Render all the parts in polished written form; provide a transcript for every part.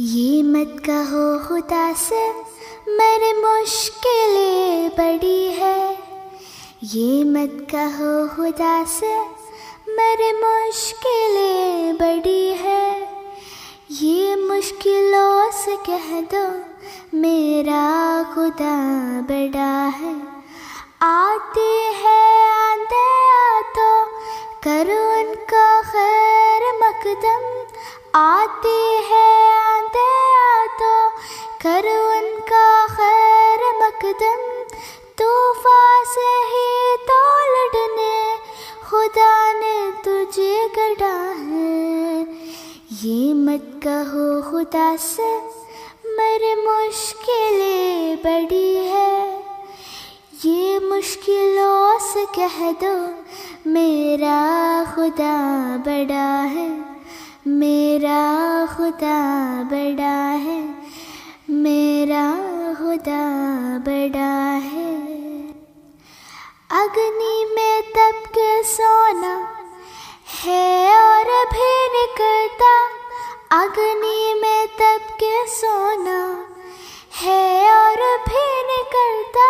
ये मत कहो खुदा से मेरी मुश्किलें बड़ी है। ये मत कहो खुदा से मेरी मुश्किलें बड़ी है। ये मुश्किलों से कह दो मेरा खुदा बड़ा है। आती है आंधियाँ तो करो उनका खैर मकदम। आती है आंधियाँ तो करो उनका खैर मकदम। तूफान से ही तो लड़ने खुदा ने तुझे गढ़ा है। ये मत कहो खुदा से मेरी मुश्किलें बड़ी है। ये मुश्किलों से कह दो मेरा खुदा बड़ा है। मेरा खुदा बड़ा है। मेरा खुदा बड़ा है। अग्नि में तप के सोना है और भी निकलता। अग्नि में तप के सोना है और भी निकलता।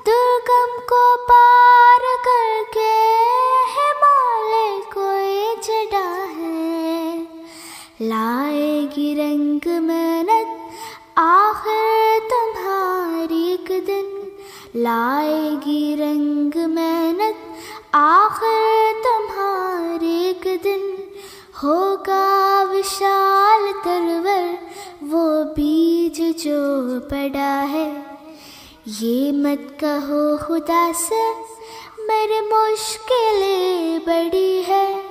दुर्गम को पार करके हिमालय कोई चढ़ा है। लाएगी रंग मेहनत आखिर तुम्हारी एक दिन। लाएगी रंग मेहनत आखिर तुम्हारी एक दिन। होगा विशाल तरवर वो बीज जो पड़ा है। ये मत कहो खुदा से मेरी मुश्किलें बड़ी है।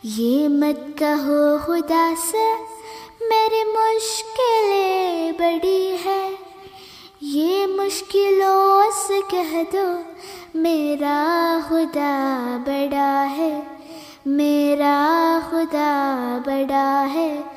ये मत कहो खुदा से मेरी मुश्किलें बड़ी है। ये मुश्किलों से कह दो मेरा खुदा बड़ा है। मेरा खुदा बड़ा है।